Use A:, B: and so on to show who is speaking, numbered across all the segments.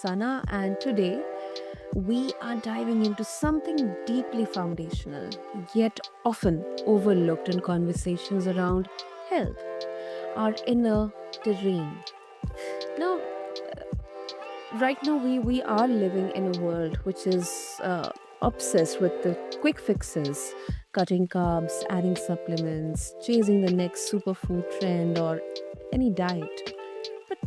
A: Sana, and today we are diving into something deeply foundational, yet often overlooked in conversations around health, our inner terrain. Now, right now, we are living in a world which is obsessed with the quick fixes, cutting carbs, adding supplements, chasing the next superfood trend, or any diet. But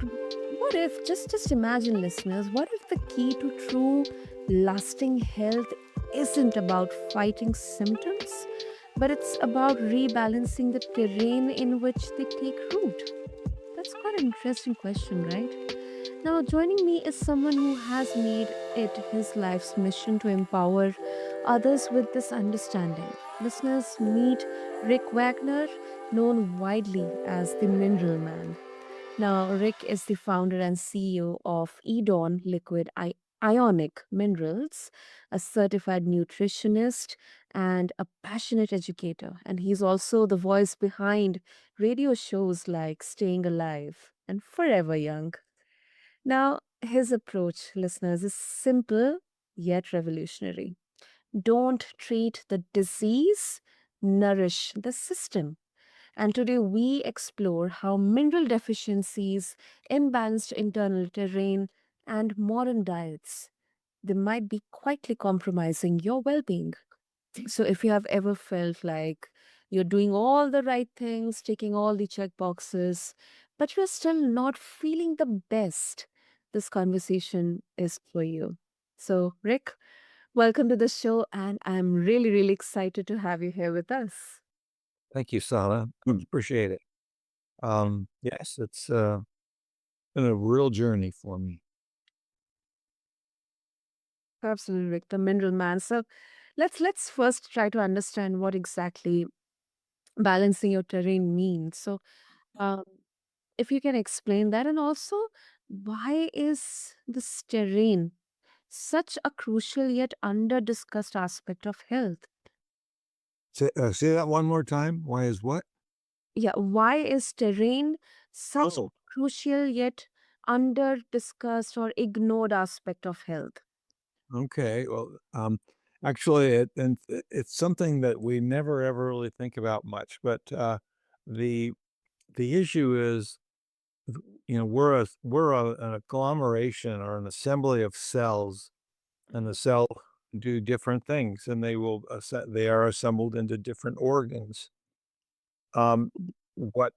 A: what if, just imagine, listeners, what if the key to true lasting health isn't about fighting symptoms, but it's about rebalancing the terrain in which they take root? That's quite an interesting question, right? Now, joining me is someone who has made it his life's mission to empower others with this understanding. Listeners, meet Rick Wagner, known widely as the Mineral Man. Now, Rick is the founder and CEO of Eidon Liquid Ionic Minerals, a certified nutritionist and a passionate educator. And he's also the voice behind radio shows like Staying Alive and Forever Young. Now, his approach, listeners, is simple yet revolutionary. Don't treat the disease, nourish the system. And today we explore how mineral deficiencies, imbalanced internal terrain, and modern diets they might be quietly compromising your well-being. So if you have ever felt like you're doing all the right things, ticking all the check boxes, but you're still not feeling the best, this conversation is for you. So, Rick, welcome to the show, and I'm really excited to have you here with us.
B: Thank you, Sana. Appreciate it. Yes, it's been a real journey for me.
A: Absolutely, Rick, the mineral man. So let's first try to understand what exactly balancing your terrain means. So um, if you can explain that, and also why is this terrain such a crucial yet under discussed aspect of health?
B: Say that one more time. Why is what?
A: Yeah, why is terrain such
B: Oh,
A: crucial yet under discussed or ignored aspect of health?
B: okay. Well, actually, it's something that we never ever really think about much. But the the issue is, we're an agglomeration or an assembly of cells, and the cell do different things, and they are assembled into different organs. Um, what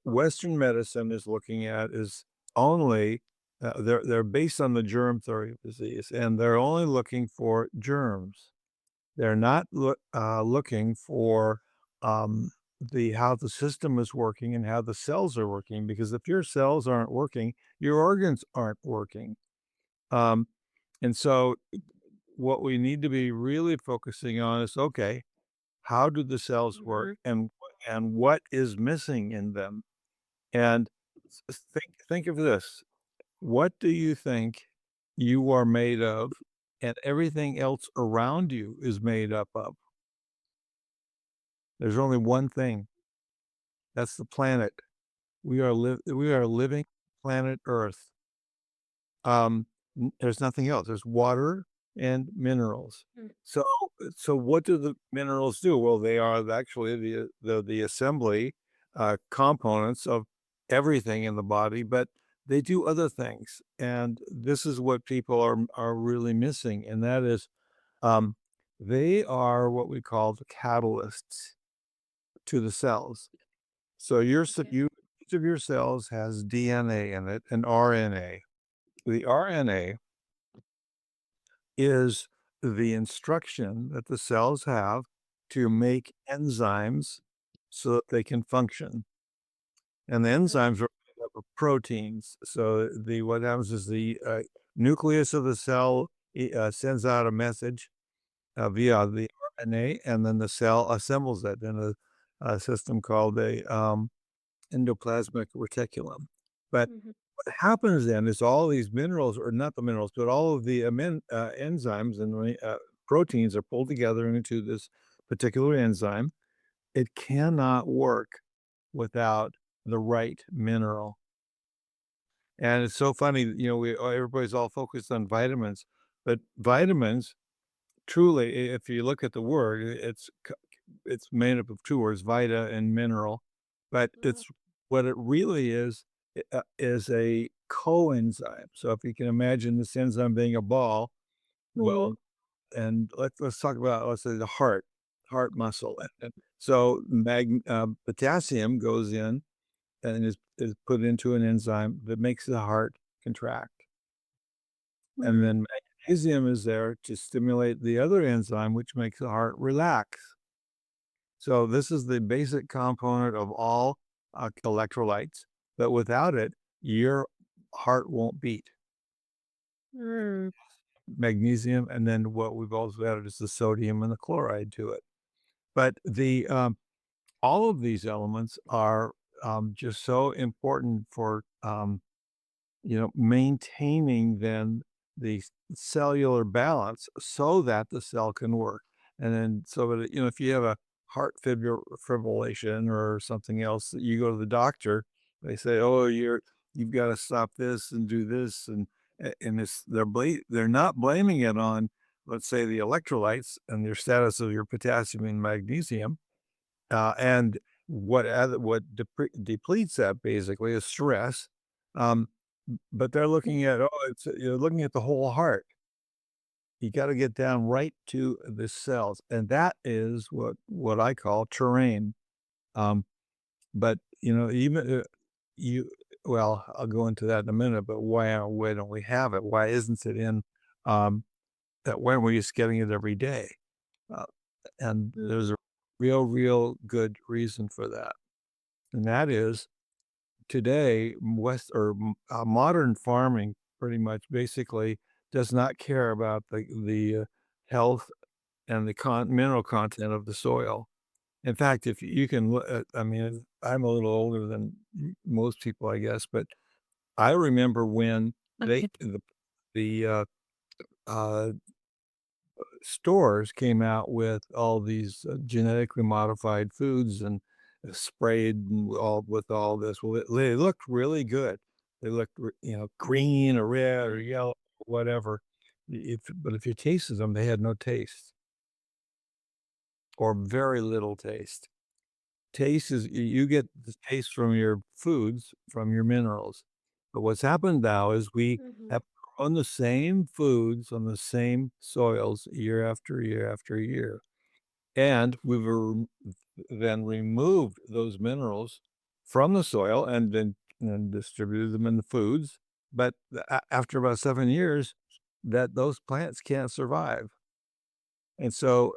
B: Western medicine is looking at is only they're based on the germ theory of disease, and they're only looking for germs. They're not looking for the how the system is working and how the cells are working. Because if your cells aren't working, your organs aren't working. Um, and so, what we need to be really focusing on is okay, how do the cells work,
A: Mhm.
B: and what is missing in them? And think of this. What do you think you are made of and everything else around you is made up of? There's only one thing. That's the planet. We are living planet Earth. There's nothing else. There's water and minerals.
A: Mm.
B: So what do the minerals do? Well, they are actually the assembly components of everything in the body, but they do other things. And this is what people are really missing, and that is um, they are what we call the catalysts to the cells. So
A: Okay.
B: each of your cells has DNA in it and RNA. The RNA is the instruction that the cells have to make enzymes so that they can function. And the
A: Mhm.
B: enzymes are made up of proteins. So the what happens is the nucleus of the cell sends out a message via the RNA, and then the cell assembles it in a system called a endoplasmic reticulum. But
A: Mhm.
B: what happens then is all these minerals, or not the minerals, but all of the enzymes and proteins are pulled together into this particular enzyme. It cannot work without the right mineral. And it's so funny, everybody's all focused on vitamins, but vitamins truly, if you look at the word, it's made up of 2 words, vita and mineral, but
A: Mm.
B: it's what it really is a coenzyme. So if you can imagine this enzyme being a ball, well,
A: Mm.
B: and let's talk about, let's say, the heart muscle, and so potassium goes in and is put into an enzyme that makes the heart contract, and
A: Mm.
B: then magnesium is there to stimulate the other enzyme, which makes the heart relax. So this is the basic component of all, electrolytes, but without it, your heart won't beat.
A: Mm.
B: Magnesium, and then what we've also added is the sodium and the chloride to it. But all of these elements are, just so important for, maintaining then the cellular balance so that the cell can work. And then so that, if you have a heart fibrillation or something else, you go to the doctor, they say, "Oh, you've got to stop this and do this," and they're not blaming it on, let's say, the electrolytes and your status of your potassium and magnesium, and what depletes that basically is stress. Um, but they're looking at, you're looking at the whole heart. You got to get down right to the cells, and that is what I call terrain. Um, but even you, well, I'll go into that in a minute. But why don't we have it? Why isn't it in? Um, that Why are we just getting it every day? Uh, and there's
A: Mm.
B: a real good reason for that. And that is today, modern farming pretty much basically does not care about the health and the mineral content of the soil. In fact, if you can look at, I mean, I'm a little older than most people, I guess, but I remember when they
A: Okay.
B: the uh, stores came out with all these, genetically modified foods and, sprayed and all with all this. Well, they looked really good. They looked, green or red or
A: Mm.
B: yellow, whatever. But if you tasted them, they had no taste or very little taste. Taste is you get the taste from your foods, from your minerals. But what's happened now is we
A: Mhm.
B: have grown the same foods on the same soils year after year after year. And then removed those minerals from the soil and distributed them in the foods. But after about 7 years, those plants can't survive. And so,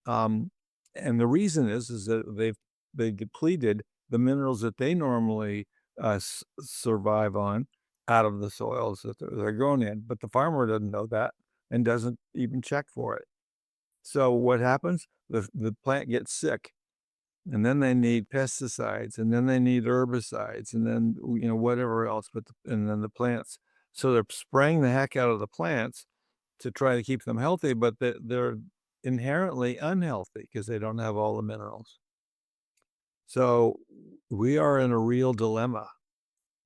B: um, and the reason is that they depleted the minerals that they normally, survive on out of the soils that they're grown in. But the farmer doesn't know that and doesn't even check for it. So what happens? The plant gets sick, and then they need pesticides, and then they need herbicides, and then, whatever else, and then the plants, so they're spraying the heck out of the plants to try to keep them healthy, but they're inherently unhealthy because they don't have all the minerals. So we are in a real dilemma.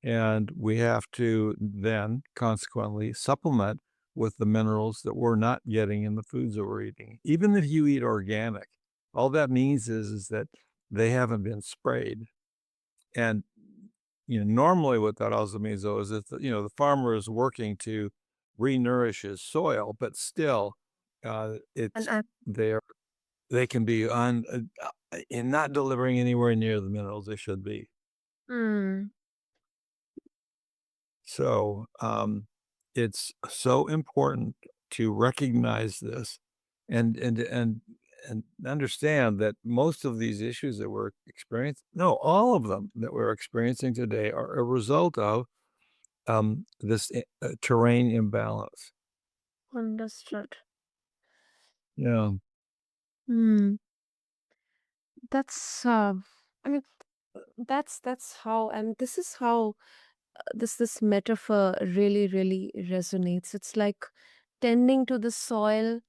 B: And we have to then consequently supplement with the minerals that we're not getting in the foods that we're eating. Even if you eat organic, all that means is that they haven't been sprayed. And normally what that also means though is that the farmer is working to re-nourish his soil, but still,
A: And
B: it's
A: I
B: there. They can be in not delivering anywhere near the minerals they should be.
A: mm,
B: So, it's so important to recognize this and understand that most of these issues that we're experiencing, no, all of them that we're experiencing today are a result of, this terrain imbalance.
A: understood.
B: Yeah.
A: Mm. That's I mean that's how, and this is how, this metaphor really resonates. It's like tending to the soil,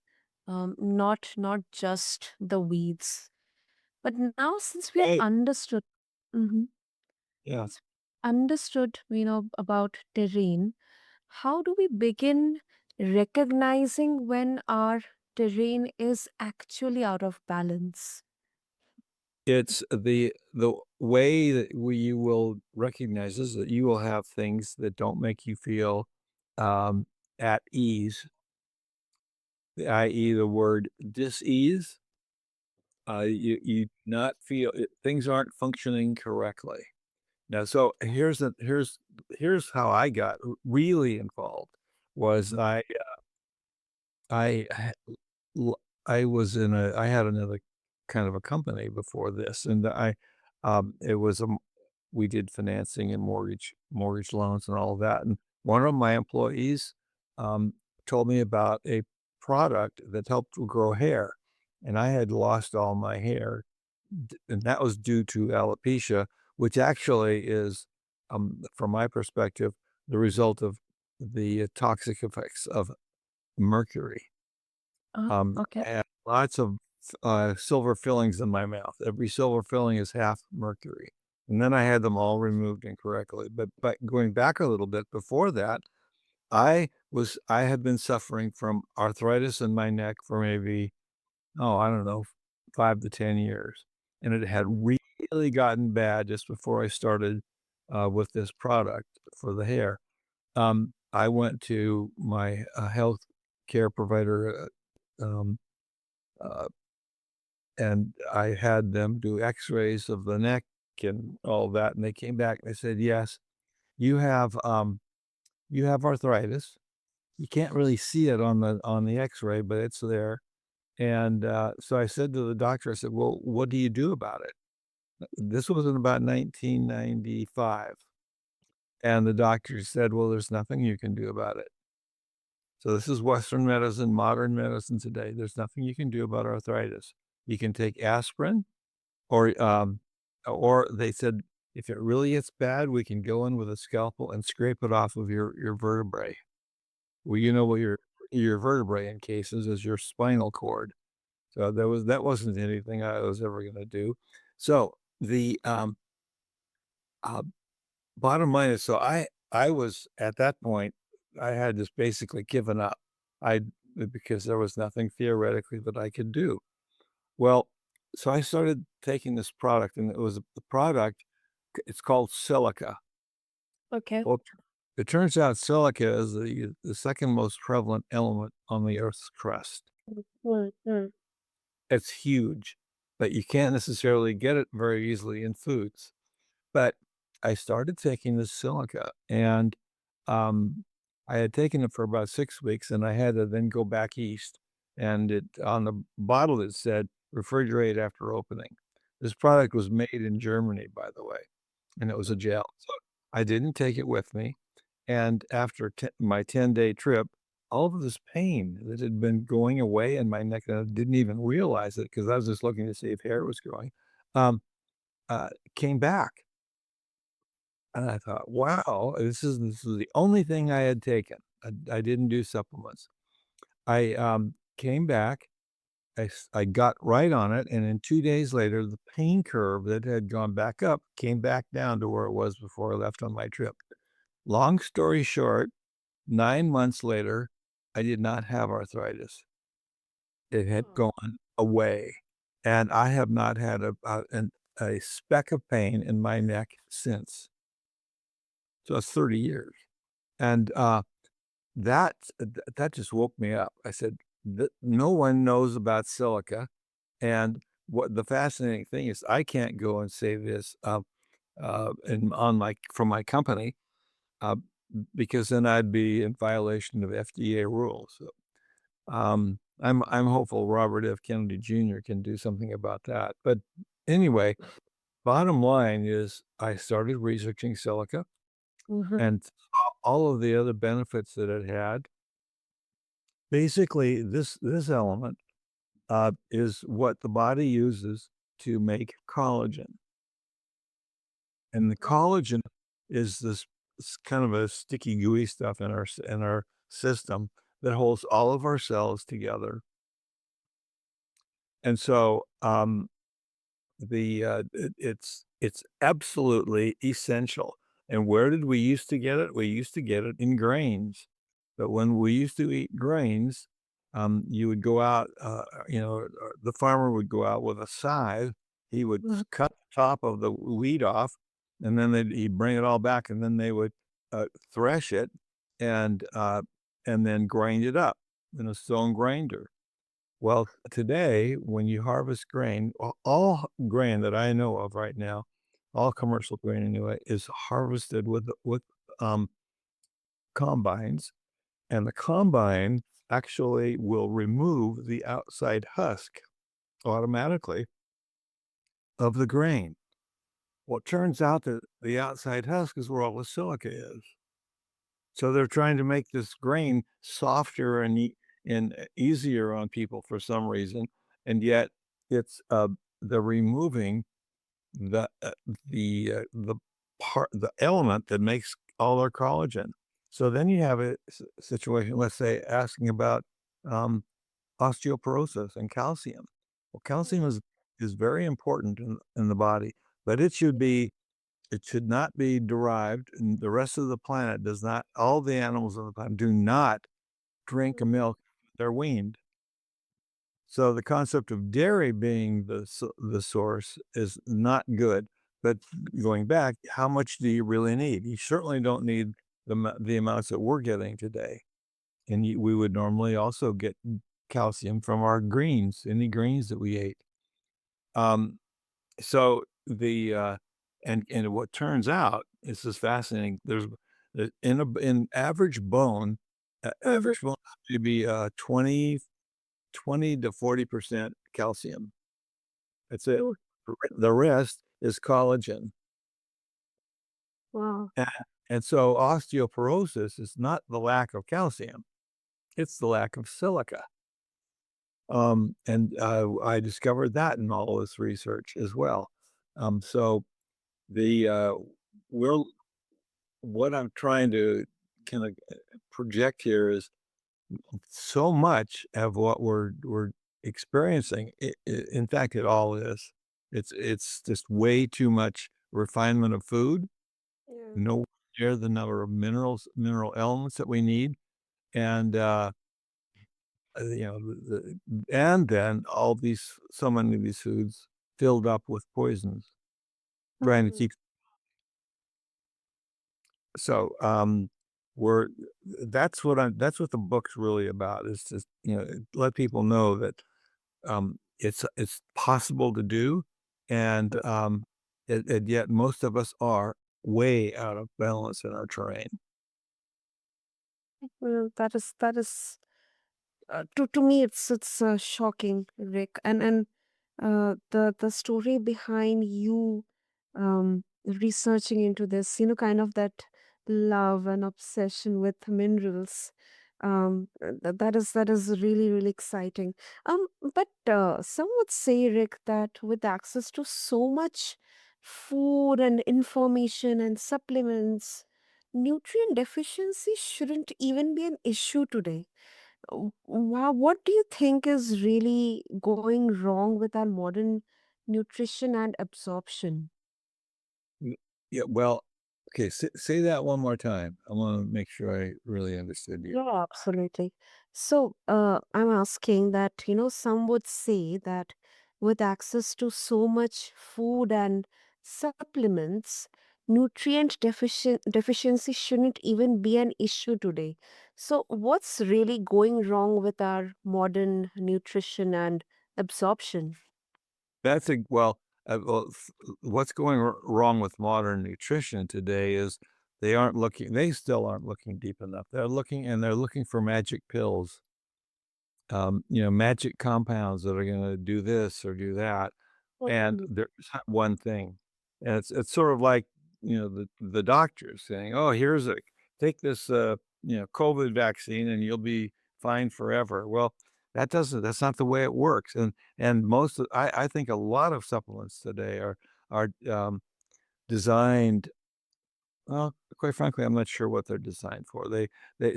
A: not just the weeds. But now since we have
B: Right.
A: understood. Mhm.
B: Yeah.
A: understood, about terrain, how do we begin recognizing when our terrain is actually out of balance?
B: It's the way that you will recognize is that you will have things that don't make you feel, um, at ease, i.e., the word dis-ease. You not feel things aren't functioning correctly. Now, so here's how I got really involved was I ha l I was in I had another kind of a company before this, and it was, we did financing and mortgage loans and all of that, and one of my employees, um, told me about a product that helped to grow hair, and I had lost all my hair, and that was due to alopecia, which actually is, from my perspective, the result of the toxic effects of mercury.
A: Oh, okay.
B: I had lots of silver fillings in my mouth. Every silver filling is half mercury. And then I had them all removed incorrectly. But going back a little bit before that, I had been suffering from arthritis in my neck for maybe, oh, I don't know, 5 to 10 years. And it had really gotten bad just before I started with this product for the hair. I went to my health care provider, um, uh, and I had them do X-rays of the neck and all that, and they came back and they said, "Yes, you have, you have arthritis. You can't really see it on the X-ray, but it's there." And so I said to the doctor, I said, "Well, what do you do about it?" This was in about 1995, and the doctor said, "Well, there's nothing you can do about it." So this is Western medicine, modern medicine today. There's nothing you can do about arthritis. You can take aspirin or they said, if it really gets bad, we can go in with a scalpel and scrape it off of your vertebrae. Well, you know what your vertebrae in cases is your spinal cord. So that wasn't anything I was ever gonna do. So the uh, bottom line is, so I was at that point, I had just basically given up. I because there was nothing theoretically that I could do. Well, so I started taking this product, and it was the product, it's called silica.
A: Okay.
B: Well, it turns out silica is the second most prevalent element on the Earth's crust.
A: Mm, mm.
B: It's huge, but you can't necessarily get it very easily in foods. But I started taking this silica, and, um, I had taken it for about 6 weeks, and I had to then go back east, and it on the bottle, it said, "Refrigerate after opening." This product was made in Germany, by the way, and it was a gel, so I didn't take it with me, and after my 10-day trip, all of this pain that had been going away in my neck, and I didn't even realize it because I was just looking to see if hair was growing, um, came back. And I thought, "Wow, this is the only thing I had taken." I didn't do supplements. I, came back, I got right on it, and then 2 days later, the pain curve that had gone back up came back down to where it was before I left on my trip. Long story short, 9 months later, I did not have arthritis. It had
A: Oh.
B: gone away, and I have not had a speck of pain in my neck since. So it's 30 years. And, that just woke me up. I said, No one knows about silica." And what the fascinating thing is I can't go and say this, and on my from my company, uh, because then I'd be in violation of FDA rules. So, I'm hopeful Robert F. Kennedy Jr. can do something about that. But anyway, bottom line is I started researching silica
A: Mhm.
B: and saw all of the other benefits that it had. Basically, this element, is what the body uses to make collagen, and the collagen is this kind of a sticky, gooey stuff in in our system that holds all of our cells together, and so, it's absolutely essential. And where did we used to get it? We used to get it in grains. But when we used to eat grains, you would go out, the farmer would go out with a scythe. He would
A: Mhm.
B: cut the top of the wheat off, and then he'd bring it all back, and then they would thresh it and and then grind it up in a stone grinder. Well, today, when you harvest grain, all grain that I know of right now, all commercial grain anyway, is harvested with combines, and the combine actually will remove the outside husk automatically of the grain. Well, it turns out that the outside husk is where all the silica is. So they're trying to make this grain softer and easier on people for some reason, and yet it's, they're removing the, the the element that makes all our collagen. So then you have a situation, let's say, asking about, um, osteoporosis and calcium. Well, calcium is very important in the body, but it should not be derived, and the rest of the planet does not all the animals on the planet do not drink a milk they're weaned. So the concept of dairy being the source is not good, but going back, how much do you really need? You certainly don't need the amounts that we're getting today, and we would normally also get calcium from our greens, any greens that we ate. Um, so and what turns out, this is fascinating, in average bone,
A: Mhm.
B: average bone should be, 20 to 40% calcium. That's it.
A: Oh,
B: The rest is collagen.
A: wow.
B: A and so osteoporosis is not the lack of calcium, it's the lack of silica. I discovered that in all this research as well. So the, we're what I'm trying to kinda project here is so much of what we're experiencing, in fact, it all is. It's just way too much refinement of food,
A: Yeah.
B: no near the number of mineral elements that we need, and, and then so many of these foods filled up with poisons, trying to
A: Mhm.
B: keep so, we're that's what the book's really about, is just, let people know that it's possible to do, and yet most of us are way out of balance in our terrain.
A: Well, that is to me it's shocking, Rick, and the story behind you researching into this, kind of that love and obsession with minerals. That is really really exciting. But some would say, Rick, that with access to so much food and information and supplements, nutrient deficiency shouldn't even be an issue today. Wow, what do you think is really going wrong with our modern nutrition and absorption?
B: Mm, yeah, well, okay, say that one more time. I wanna make sure I really understood you.
A: Yeah, absolutely. So, I'm asking that, some would say that with access to so much food and supplements, deficiency shouldn't even be an issue today. So, what's really going wrong with our modern nutrition and absorption?
B: That's a well, what's going wrong with modern nutrition today is they still aren't looking deep enough. They're looking for magic pills, magic compounds that are gonna do this or do that, and
A: Mhm.
B: there's not one thing. And it's sort of like, the doctors saying, "Oh, take this, COVID vaccine and you'll be fine forever." Well, that's not the way it works, and I think a lot of supplements today are designed well, quite frankly, I'm not sure what they're designed for. They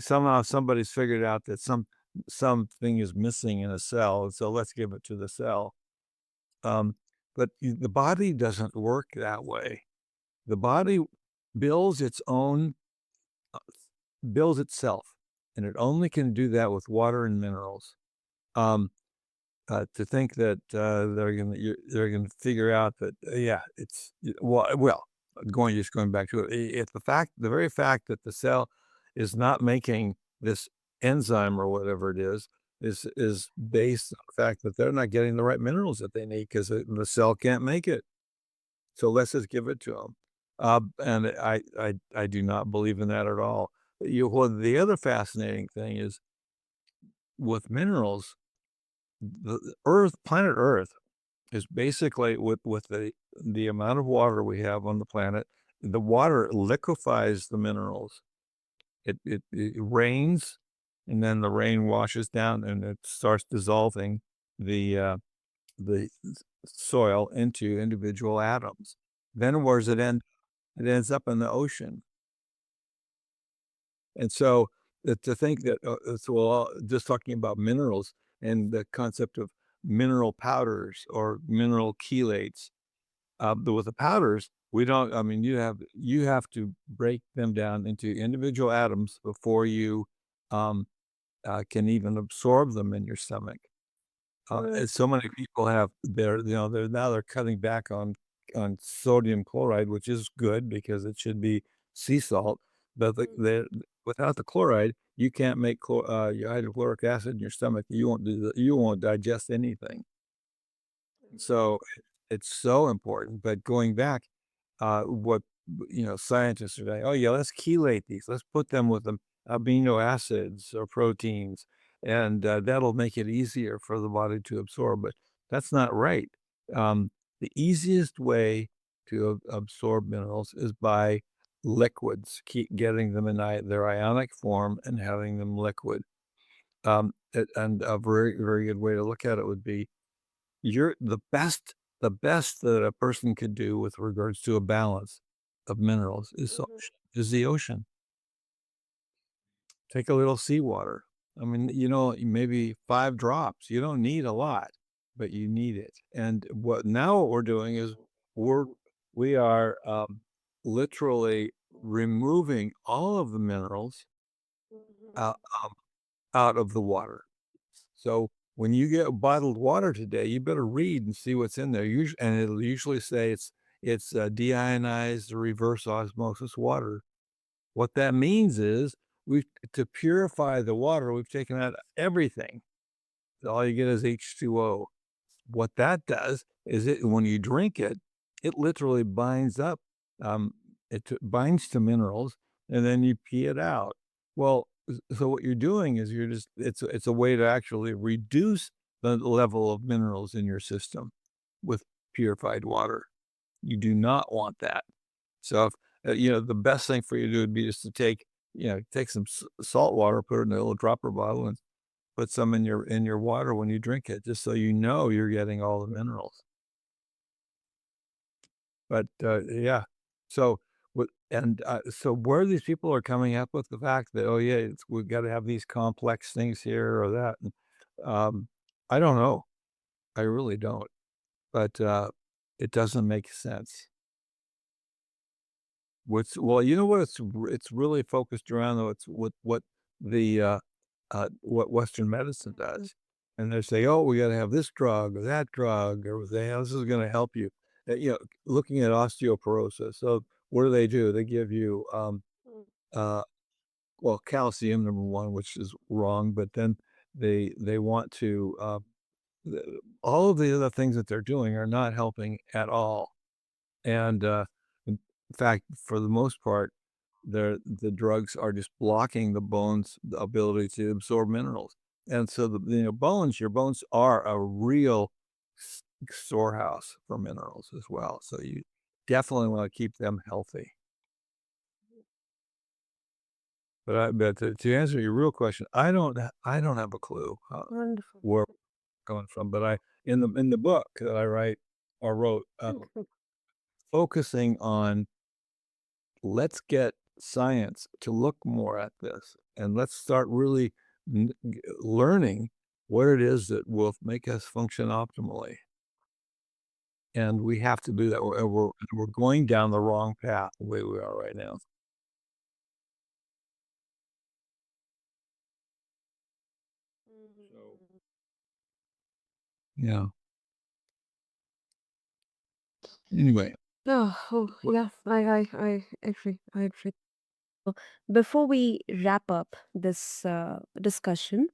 B: somehow somebody's figured out that something is missing in a cell, and so let's give it to the cell. Um, but the body doesn't work that way. The body builds its own uh, builds itself, and it only can do that with water and minerals. Um, to think that they're gonna figure out that yeah, going back to it, if the very fact that the cell is not making this enzyme or whatever it is based on the fact that they're not getting the right minerals that they need because the cell can't make it. So let's just give it to them. And I do not believe in that at all. The other fascinating thing is with minerals, planet Earth is basically with the amount of water we have on the planet, the water liquefies the minerals. It rains, and then the rain washes down, and it starts dissolving the soil into individual atoms. Then where does it end? It ends up in the ocean. And so, to think that, just talking about minerals and the concept of mineral powders or mineral chelates, with the powders, we don't I mean, you have to break them down into individual atoms before you, um, can even absorb them in your stomach.
A: Mm,
B: And so many people have they're cutting back on sodium chloride, which is good because it should be sea salt, but the without the chloride, you can't make your hydrochloric acid in your stomach. You won't digest anything. So it's so important. But going back, what scientists are saying, oh yeah, let's chelate these. Let's put them with the amino acids or proteins, and that'll make it easier for the body to absorb. But that's not right. The easiest way to absorb minerals is by liquids. Keep getting them in their ionic form and having them liquid. And a very very good way to look at it would be you're the best that a person could do with regards to a balance of minerals
A: mhm,
B: is the ocean. Take a little seawater. I mean, maybe 5 drops. You don't need a lot, but you need it. And what we're doing is we're we are, literally removing all of the minerals out out of the water. So when you get bottled water today, you better read and see what's in there. And it'll usually say it's deionized or reverse osmosis water. What that means is we to purify the water, we've taken out everything. All you get is H2O. What that does is when you drink it, it literally binds up, um, binds to minerals, and then you pee it out. Well, so what you're doing is it's a way to actually reduce the level of minerals in your system with purified water. You do not want that. So, if, the best thing for you to do would be just to take some salt water, put it in a little dropper bottle, and put some in your water when you drink it, just so you know you're getting all the minerals. But, yeah. So, so where these people are coming up with the fact that, "Oh, yeah, we've gotta have these complex things here or that," um, I don't know. I really don't. But, it doesn't make sense. You know what it's really focused around, though? It's what Western medicine does. And they say, "Oh, we gotta have this drug or that drug," or they "This is gonna help you." Looking at osteoporosis. So what do? They give you, uh, calcium, number 1, which is wrong, but then they want to, all of the other things that they're doing are not helping at all. And, in fact, for the most part, the drugs are just blocking the bone's ability to absorb minerals. And so your bones are a real storehouse for minerals as well. So you definitely want to keep them healthy. But to answer your real question, I don't have a clue
A: wonderful.
B: where we're going from. But I in the book that I wrote, focusing on let's get science to look more at this and let's start really learning what it is that will make us function optimally. and we have to do that. We're going down the wrong path the way we are right now. So, yeah. Anyway, what
A: Yeah, I agree. I agree. Before we wrap up this discussion,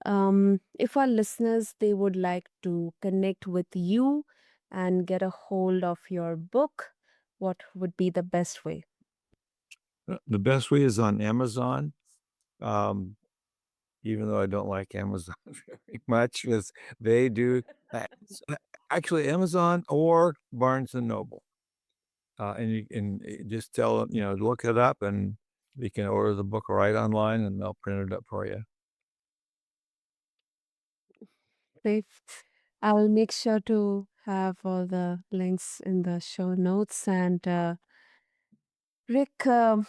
A: if our listeners they would like to connect with you and get a hold of your book, what would be the best way?
B: the best way is on Amazon. Um, even though I don't like Amazon very much, because they do actually Amazon or Barnes and Noble. And you can just tell them, look it up and you can order the book right online and they'll print it up for you.
A: Great. I'll make sure to have all the links in the show notes. And Rick, I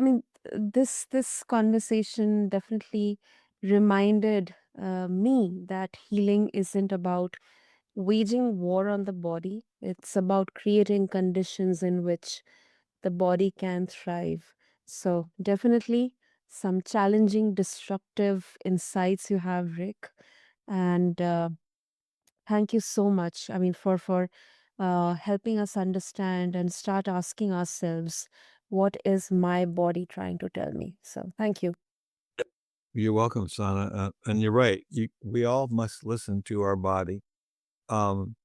A: mean, this conversation definitely reminded me that healing isn't about waging war on the body. It's about creating conditions in which the body can thrive. So definitely some challenging, disruptive insights you have, Rick. And thank you so much. I mean, for helping us understand and start asking ourselves, what is my body trying to tell me? So thank you.
B: You're welcome, Sana. And you're right. We all must listen to our body, um,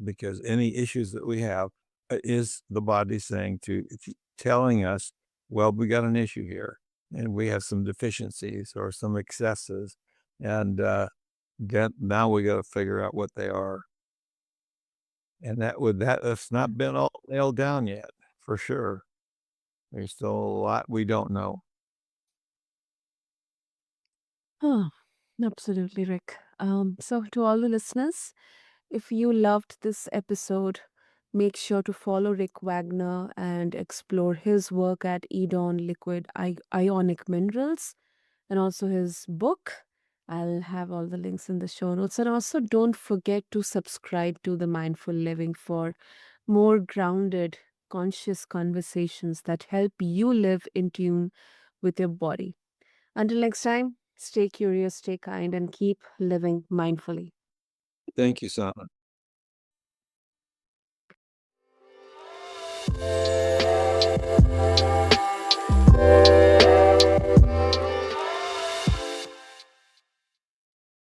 B: because any issues that we have is the body saying telling us, well, we got an issue here, and we have some deficiencies or some excesses, and now we got to figure out what they are, and that's not been all nailed down yet, for sure. There's still a lot we don't know.
A: Oh, absolutely, Rick. So to all the listeners, if you loved this episode, make sure to follow Rick Wagner and explore his work at Eidon Liquid Ionic Minerals and also his book. I'll have all the links in the show notes. And also, don't forget to subscribe to The Mindful Living for more grounded, conscious conversations that help you live in tune with your body. Until next time, stay curious, stay kind, and keep living mindfully.
B: Thank you, Sana.